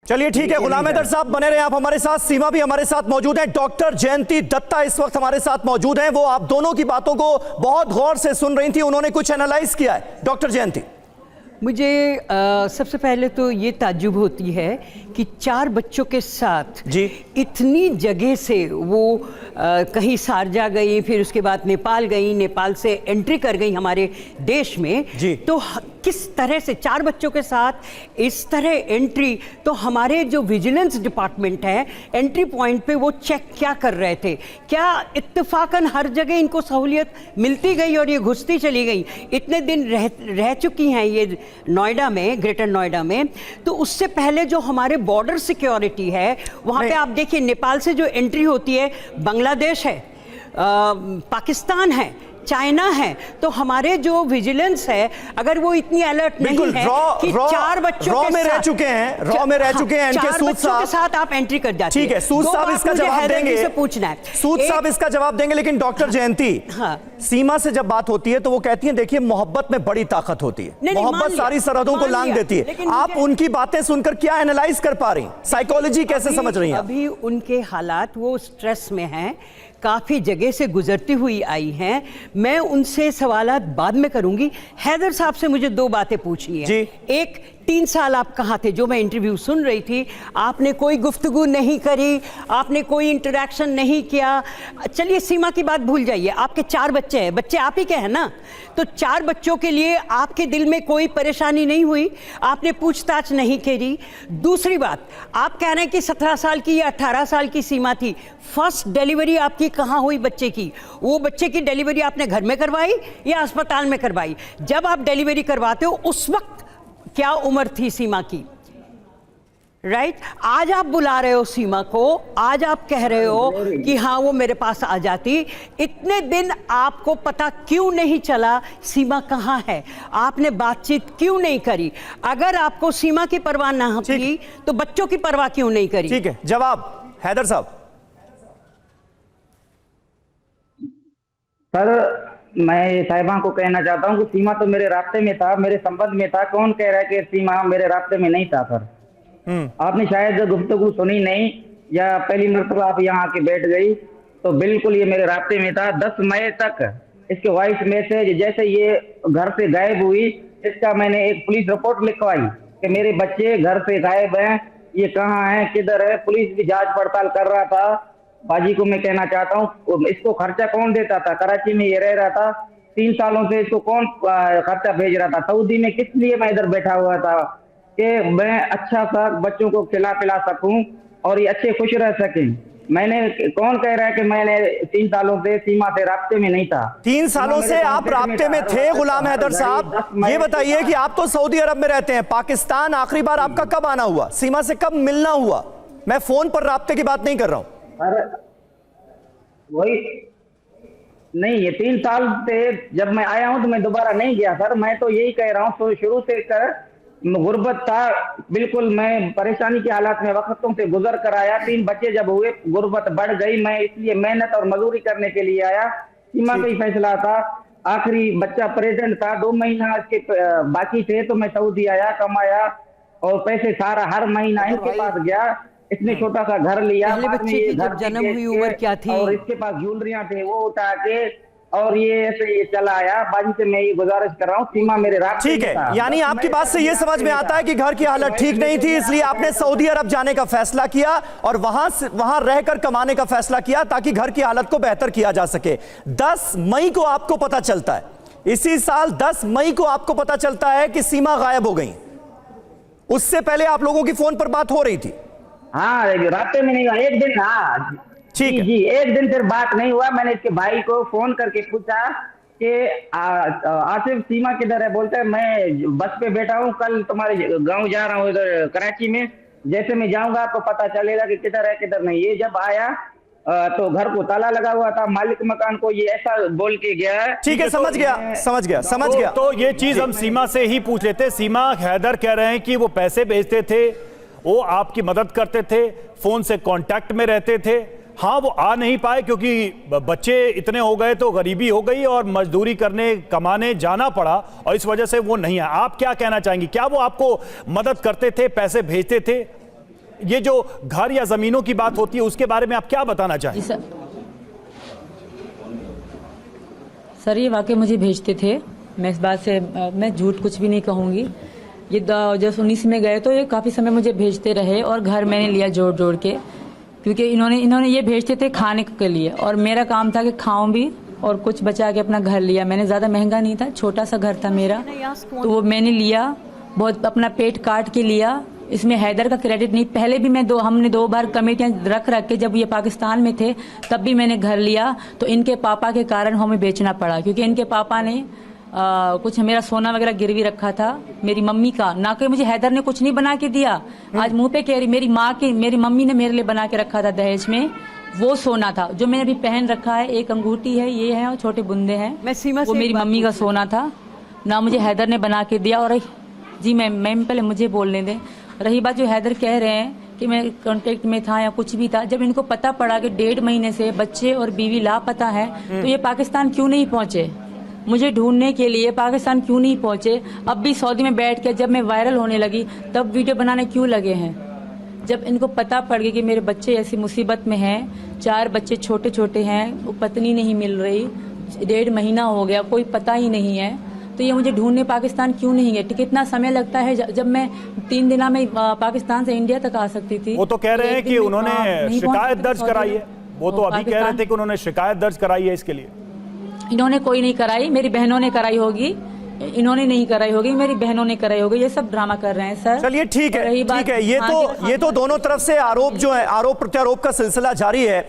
चलिए ठीक है, गुलाम हैदर साहब बने रहे आप हमारे साथ। सीमा भी हमारे साथ मौजूद है, डॉक्टर जयंती दत्ता इस वक्त हमारे साथ मौजूद हैं। वो आप दोनों की बातों को बहुत गौर से सुन रही थी, उन्होंने कुछ एनालाइज किया है। डॉक्टर जयंती, मुझे सबसे पहले तो ये ताज्जुब होती है कि 4 बच्चों के साथ जी इतनी जगह से वो कहीं शारजा गई, फिर उसके बाद नेपाल गई, नेपाल से एंट्री कर गई हमारे देश में जी। तो किस तरह से 4 बच्चों के साथ इस तरह एंट्री, तो हमारे जो विजिलेंस डिपार्टमेंट है एंट्री पॉइंट पे वो चेक क्या कर रहे थे? क्या इत्तेफाकन हर जगह इनको सहूलियत मिलती गई और ये घुसती चली गई? इतने दिन रह चुकी हैं ये नोएडा में, ग्रेटर नोएडा में, तो उससे पहले जो हमारे बॉर्डर सिक्योरिटी है वहाँ पे आप देखिए नेपाल से जो एंट्री होती है, बांग्लादेश है, पाकिस्तान है, चाइना है, तो हमारे जो विजिलेंस है अगर वो इतनी अलर्ट नहीं है कि 4 बच्चों में रह चुके हैं, रॉ में रह चुके हैं, इनके सूद साहब के साथ आप एंट्री कर जाते हैं। ठीक है, सूद साहब इसका जवाब देंगे, से पूछना है, सूद साहब इसका जवाब देंगे। लेकिन डॉक्टर जयंती, सीमा से जब बात होती है तो वो कहती है देखिए मोहब्बत में बड़ी ताकत होती है, मोहब्बत सारी सरहदों को लांघ देती है। आप उनकी बातें सुनकर क्या एनालाइज कर पा रही, साइकोलॉजी कैसे समझ रही हैं? अभी उनके हालात, वो स्ट्रेस में हैं, काफ़ी जगह से गुजरती हुई आई हैं। मैं उनसे सवालात बाद में करूंगी। हैदर साहब से मुझे 2 बातें पूछनी है। एक, 3 साल आप कहाँ थे? जो मैं इंटरव्यू सुन रही थी, आपने कोई गुफ्तगू नहीं करी, आपने कोई इंटरेक्शन नहीं किया। चलिए सीमा की बात भूल जाइए, आपके 4 बच्चे हैं, बच्चे आप ही के हैं ना, तो 4 बच्चों के लिए आपके दिल में कोई परेशानी नहीं हुई? आपने पूछताछ नहीं करी? दूसरी बात, आप कह रहे हैं कि 17 साल की या 18 साल की सीमा थी, फर्स्ट डिलीवरी आपकी कहाँ हुई बच्चे की? वो बच्चे की डिलीवरी आपने घर में करवाई या अस्पताल में करवाई? जब आप डिलीवरी करवाते हो उस वक्त क्या उम्र थी सीमा की? राइट? आज आप बुला रहे हो सीमा को, आज आप कह रहे हो कि हाँ वो मेरे पास आ जाती। इतने दिन आपको पता क्यों नहीं चला सीमा कहाँ है? आपने बातचीत क्यों नहीं करी? अगर आपको सीमा की परवाह ना की तो बच्चों की परवाह क्यों नहीं करी? ठीक है, जवाब हैदर साहब। सर, मैं साहिबा को कहना चाहता हूँ कि सीमा तो मेरे रास्ते में था, मेरे संबंध में था। कौन कह रहा है कि सीमा मेरे रास्ते में नहीं था? सर, आपने शायद गुफ्तगू सुनी नहीं, या पहली मरतबा आप यहाँ आके बैठ गई, तो बिल्कुल ये मेरे रास्ते में था। 10 मई तक इसके वॉइस मैसेज, जैसे ये घर से गायब हुई, इसका मैंने एक पुलिस रिपोर्ट लिखवाई कि मेरे बच्चे घर से गायब हैं, ये कहाँ हैं, किधर है। पुलिस भी जांच पड़ताल कर रहा था। बाजी को मैं कहना चाहता हूँ, इसको खर्चा कौन देता था? कराची में ये रह रहा था 3 सालों से, इसको कौन खर्चा भेज रहा था? सऊदी में किस लिए मैं इधर बैठा हुआ था कि मैं अच्छा सा बच्चों को खिला पिला सकूं और ये अच्छे खुश रह सकें। मैंने, कौन कह रहा है कि मैंने 3 सालों से सीमा से रास्ते में नहीं था? 3 सालों से आप रास्ते में थे गुलाम हैदर साहब। ये बताइए कि आप तो सऊदी अरब में रहते हैं, पाकिस्तान आखिरी बार आपका कब आना हुआ? सीमा से कब मिलना हुआ? मैं फोन पर रास्ते की बात नहीं कर रहा हूँ। अरे वही नहीं, ये 3 साल से जब मैं आया हूं तो मैं दोबारा नहीं गया सर। मैं तो यही कह रहा हूं, तो शुरू से कर गुर्बत था, बिल्कुल मैं परेशानी के हालात में वक्तों से गुजर कर आया। 3 बच्चे जब हुए, गुर्बत बढ़ गई, मैं इसलिए मेहनत और मजदूरी करने के लिए आया। सीमा का ही फैसला था, आखिरी बच्चा प्रेजेंट था, 2 महीना इसके बाकी थे, तो मैं सऊदी आया, कमाया और पैसे सारा हर महीना इनके पास गया। इसने छोटा सा घर लिया, बच्चे की जब जन्म हुई उम्र क्या थी? और इसके पास ज्वेलरियां थे, वो उठा के, और ये ऐसे ये चला आया। बाजी से मैं ये गुजारिश कर रहा हूँ, सीमा मेरे रास्ते ठीक है, यानी आपकी बात से ये समझ में आता है कि घर की हालत ठीक नहीं थी, इसलिए आपने सऊदी अरब जाने का फैसला किया और वहां रहकर कमाने का फैसला किया ताकि घर की हालत को बेहतर किया जा सके। 10 मई को आपको पता चलता है, इसी साल 10 मई को आपको पता चलता है कि सीमा गायब हो गई। उससे पहले आप लोगों की फोन पर बात हो रही थी? हाँ, रास्ते में नहीं हुआ, एक दिन। हाँ ठीक है जी, एक दिन फिर बात नहीं हुआ। मैंने इसके भाई को फोन करके पूछा कि आसिफ सीमा किधर है? बोलता है मैं बस पे बैठा हूँ, कल तुम्हारे गांव जा रहा हूँ, इधर कराची में। जैसे मैं जाऊंगा तो पता चलेगा कि किधर है किधर नहीं। ये जब आया तो घर को ताला लगा हुआ था, मालिक मकान को ये ऐसा बोल के गया है। ठीक है, समझ गया। तो ये चीज हम सीमा से ही पूछ लेते। सीमा, हैदर कह रहे हैं कि वो पैसे भेजते थे, वो आपकी मदद करते थे, फोन से कांटेक्ट में रहते थे। हाँ, वो आ नहीं पाए क्योंकि बच्चे इतने हो गए तो गरीबी हो गई और मजदूरी करने कमाने जाना पड़ा और इस वजह से वो नहीं है। आप क्या कहना चाहेंगे? क्या वो आपको मदद करते थे, पैसे भेजते थे? ये जो घर या जमीनों की बात होती है उसके बारे में आप क्या बताना चाहें? सर ये वाकई मुझे भेजते थे, मैं इस बात से मैं झूठ कुछ भी नहीं कहूँगी। ये जब 19 में गए तो ये काफ़ी समय मुझे भेजते रहे और घर मैंने लिया जोड़ जोड़ के, क्योंकि इन्होंने ये भेजते थे खाने के लिए और मेरा काम था कि खाऊं भी और कुछ बचा के अपना घर लिया। मैंने ज़्यादा महंगा नहीं था, छोटा सा घर था मेरा, तो वो मैंने लिया, बहुत अपना पेट काट के लिया। इसमें हैदर का क्रेडिट नहीं, पहले भी हमने 2 बार कमेटियां रख के जब ये पाकिस्तान में थे तब भी मैंने घर लिया, तो इनके पापा के कारण हमें बेचना पड़ा, क्योंकि इनके पापा ने कुछ मेरा सोना वगैरह गिरवी रखा था मेरी मम्मी का, ना कि मुझे हैदर ने कुछ नहीं बना के दिया। आज मुंह पे कह रही, मेरी मम्मी ने मेरे लिए बना के रखा था दहेज में, वो सोना था जो मैंने अभी पहन रखा है। एक अंगूठी है, ये है, और छोटे बुंदे हैं, वो मेरी मम्मी का सोना था, ना मुझे हैदर ने बना के दिया। और जी मैम पहले मुझे बोलने दें। रही बात जो हैदर कह रहे हैं कि मैं कांटेक्ट में था या कुछ भी था, जब इनको पता पड़ा कि 1.5 महीने से बच्चे और बीवी लापता है, तो ये पाकिस्तान क्यों नहीं पहुंचे मुझे ढूंढने के लिए? पाकिस्तान क्यों नहीं पहुंचे? अब भी सऊदी में बैठ के जब मैं वायरल होने लगी तब वीडियो बनाने क्यों लगे हैं? जब इनको पता पड़ गया कि मेरे बच्चे ऐसी मुसीबत में हैं, 4 बच्चे छोटे छोटे हैं, पत्नी नहीं मिल रही, 1.5 महीना हो गया, कोई पता ही नहीं है, तो ये मुझे ढूंढने पाकिस्तान क्यों नहीं गए? कितना समय लगता है? जब मैं 3 दिन में पाकिस्तान से इंडिया तक आ सकती थी। वो तो कह रहे हैं कि उन्होंने शिकायत दर्ज कराई है, वो तो अभी कह रहे थे कि उन्होंने शिकायत दर्ज कराई है इसके लिए। इन्होंने कोई नहीं कराई, मेरी बहनों ने कराई होगी, इन्होंने नहीं कराई होगी, मेरी बहनों ने कराई होगी। ये सब ड्रामा कर रहे हैं सर। चलिए ठीक है, ठीक है। ये तो दोनों तरफ से आरोप जो है, आरोप प्रत्यारोप का सिलसिला जारी है।